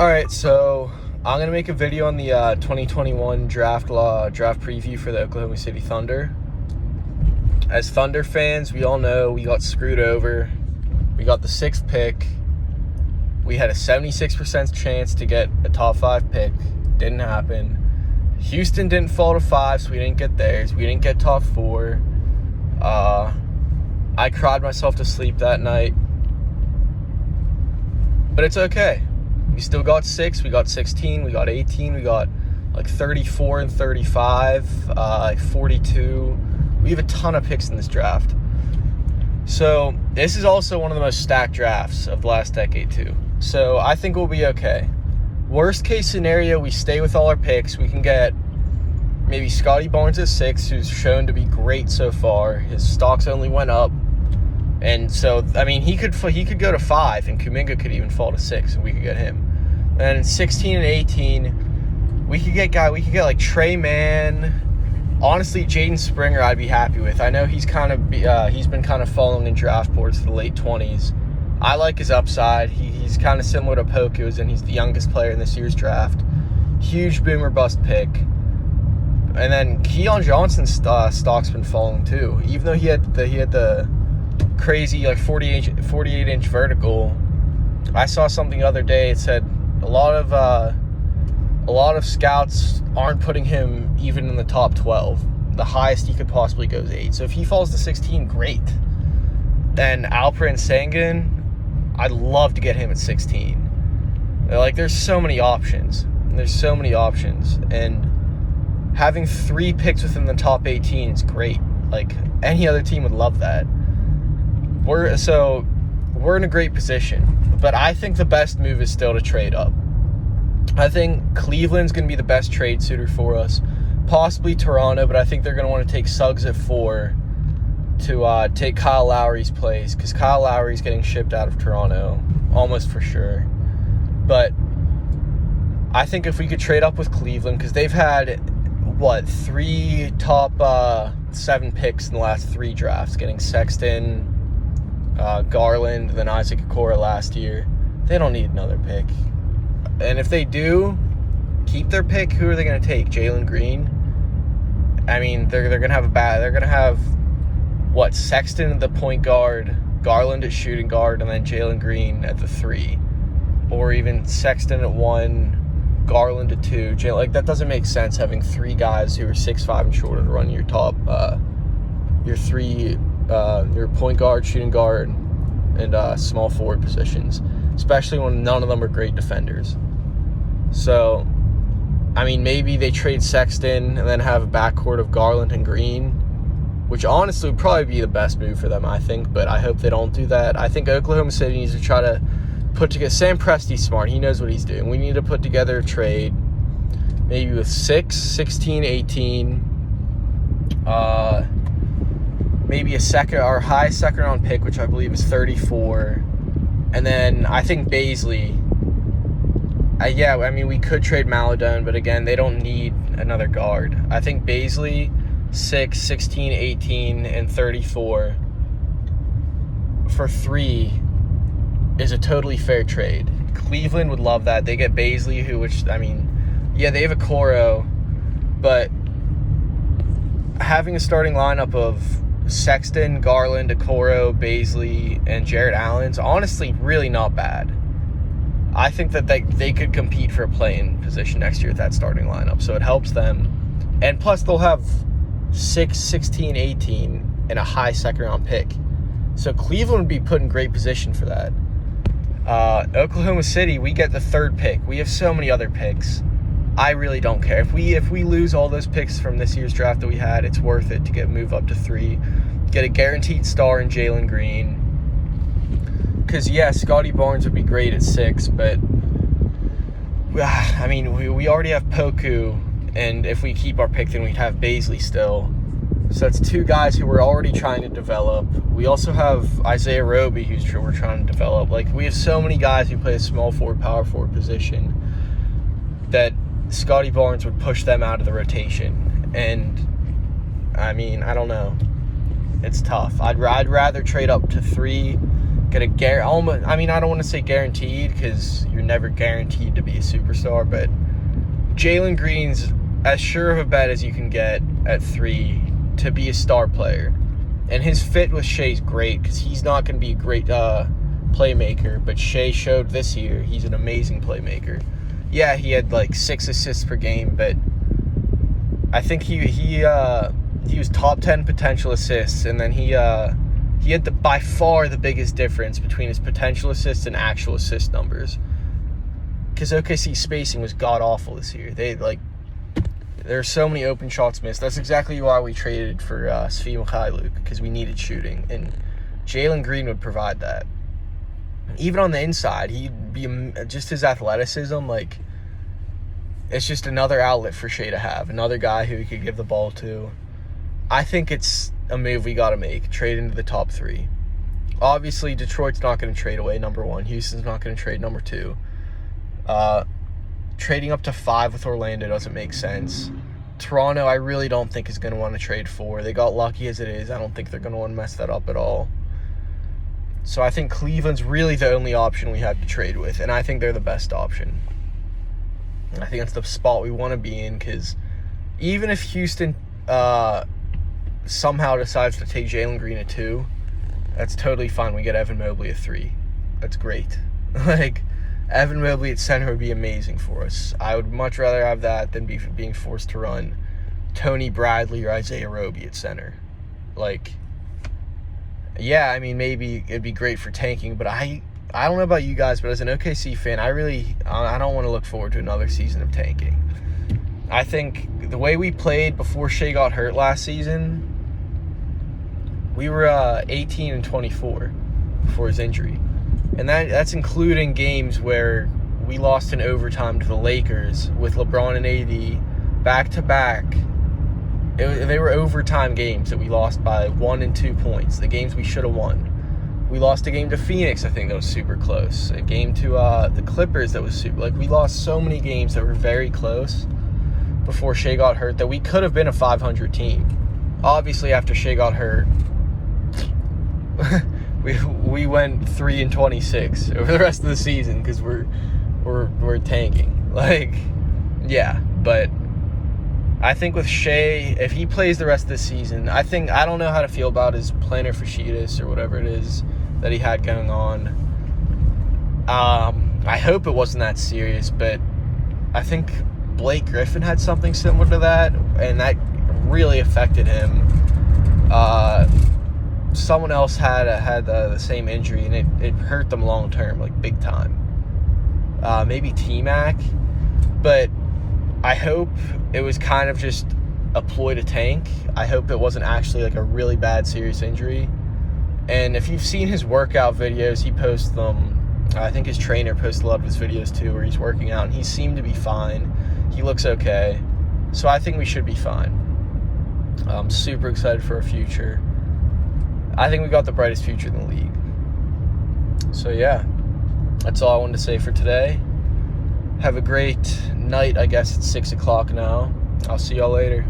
Alright, so I'm going to make a video on the 2021 draft preview for the Oklahoma City Thunder. As Thunder fans, we all know we got screwed over. We got the 6th pick. We had a 76% chance to get a top 5 pick. Didn't happen. Houston didn't fall to 5, so we didn't get theirs. We didn't get top 4. I cried myself to sleep that night. But it's okay. We still got 6, we got 16, we got 18, we got like 34 and 35, like 42. We have a ton of picks in this draft. So this is also one of the most stacked drafts of the last decade too. So I think we'll be okay. Worst case scenario, we stay with all our picks. We can get maybe Scotty Barnes at 6, who's shown to be great so far. His stocks only went up. And so, I mean, he could go to 5, and Kuminga could even fall to 6, and we could get him. And in 16 and 18, we could get like Trey Mann. Honestly, Jaden Springer, I'd be happy with. I know he's been kind of falling in draft boards to the late 20s. I like his upside. He's kind of similar to Poku, and he's the youngest player in this year's draft. Huge boomer bust pick. And then Keon Johnson's stock's been falling too, even though he had the crazy like 48-inch vertical. I saw something the other day. It said a lot of scouts aren't putting him even in the top 12. The highest he could possibly go is 8. So if he falls to 16, great. Then Alperen Sengun, I'd love to get him at 16. Like, there's so many options. And having 3 picks within the top 18 is great. Like, any other team would love that. We're in a great position, but I think the best move is still to trade up. I think Cleveland's going to be the best trade suitor for us, possibly Toronto, but I think they're going to want to take Suggs at 4 to take Kyle Lowry's place, because Kyle Lowry's getting shipped out of Toronto, almost for sure. But I think if we could trade up with Cleveland, because they've had, 3 top 7 picks in the last 3 drafts, getting Sexton, Garland, then Isaac Okoro last year. They don't need another pick. And if they do keep their pick, who are they going to take? Jalen Green? I mean, they're going to have Sexton at the point guard, Garland at shooting guard, and then Jalen Green at the 3. Or even Sexton at 1, Garland at 2. Like, that doesn't make sense, having 3 guys who are 6'5" and shorter to run your top, your point guard, shooting guard, and small forward positions, especially when none of them are great defenders. So, I mean, maybe they trade Sexton and then have a backcourt of Garland and Green, which honestly would probably be the best move for them, I think, but I hope they don't do that. I think Oklahoma City needs to try to put together. Sam Presti's smart. He knows what he's doing. We need to put together a trade, maybe with 6, 16, 18, maybe a second, our high second round pick, which I believe is 34. And then I think Bazley. We could trade Maladone, but again, they don't need another guard. I think Bazley, 6, 16, 18, and 34 for 3 is a totally fair trade. Cleveland would love that. They get Bazley, they have Okoro, but having a starting lineup of Sexton, Garland, Okoro, Bazley, and Jarrett Allen's honestly really not bad. I think that they could compete for a play-in position next year with that starting lineup, so it helps them. And plus, they'll have 6, 16, 18, and a high second-round pick. So Cleveland would be put in great position for that. Oklahoma City, we get the 3rd pick. We have so many other picks. I really don't care. If we lose all those picks from this year's draft that we had, it's worth it to move up to 3. Get a guaranteed star in Jalen Green. Because, Scotty Barnes would be great at 6, but we already have Poku, and if we keep our pick, then we'd have Bazley still. So that's 2 guys who we're already trying to develop. We also have Isaiah Roby, who's we're trying to develop. Like, we have so many guys who play a small forward, power forward position that Scotty Barnes would push them out of the rotation. And, I don't know. It's tough. I'd rather trade up to 3 almost. I mean, I don't want to say guaranteed because you're never guaranteed to be a superstar, but Jalen Green's as sure of a bet as you can get at 3 to be a star player. And his fit with Shea's great because he's not going to be a great playmaker, but Shea showed this year he's an amazing playmaker. Yeah, he had like 6 assists per game, but I think he was top 10 potential assists, and then he had by far the biggest difference between his potential assists and actual assist numbers. Because OKC spacing was god awful this year. There are so many open shots missed. That's exactly why we traded for Svi Mykhailiuk, because we needed shooting, and Jalen Green would provide that. Even on the inside, he'd be just his athleticism. Like, it's just another outlet for Shea to have, another guy who he could give the ball to. I think it's a move we got to make, trade into the top 3. Obviously, Detroit's not going to trade away number 1. Houston's not going to trade number 2. Trading up to 5 with Orlando doesn't make sense. Toronto, I really don't think is going to want to trade 4. They got lucky as it is. I don't think they're going to want to mess that up at all. So I think Cleveland's really the only option we have to trade with, and I think they're the best option. And I think that's the spot we want to be in, because even if Houston somehow decides to take Jalen Green at 2, that's totally fine. We get Evan Mobley at 3. That's great. Like, Evan Mobley at center would be amazing for us. I would much rather have that than being forced to run Tony Bradley or Isaiah Roby at center. Like, yeah, I mean, maybe it'd be great for tanking, but I don't know about you guys, but as an OKC fan, I don't want to look forward to another season of tanking. I think the way we played before Shea got hurt last season, we were 18-24 before his injury. And that's including games where we lost in overtime to the Lakers with LeBron and AD back-to-back. They were overtime games that we lost by 1 and 2 points, the games we should have won. We lost a game to Phoenix, I think that was super close. A game to the Clippers that was super... Like, we lost so many games that were very close before Shea got hurt that we could have been a 500 team. Obviously, after Shea got hurt, we went 3-26 over the rest of the season because we're tanking. Like, yeah, but I think with Shea, if he plays the rest of the season, I don't know how to feel about his plantar fasciitis or whatever it is that he had going on. I hope it wasn't that serious, but I think Blake Griffin had something similar to that, and that really affected him. Someone else had the same injury, and it hurt them long term, like big time. Maybe T-Mac, but I hope it was kind of just a ploy to tank. I hope it wasn't actually like a really bad serious injury. And if you've seen his workout videos, he posts them. I think his trainer posts a lot of his videos too, where he's working out, and he seemed to be fine. He looks okay. So I think we should be fine. I'm super excited for our future. I think we got the brightest future in the league. So yeah, that's all I wanted to say for today. Have a great night. I guess it's 6 o'clock now. I'll see y'all later.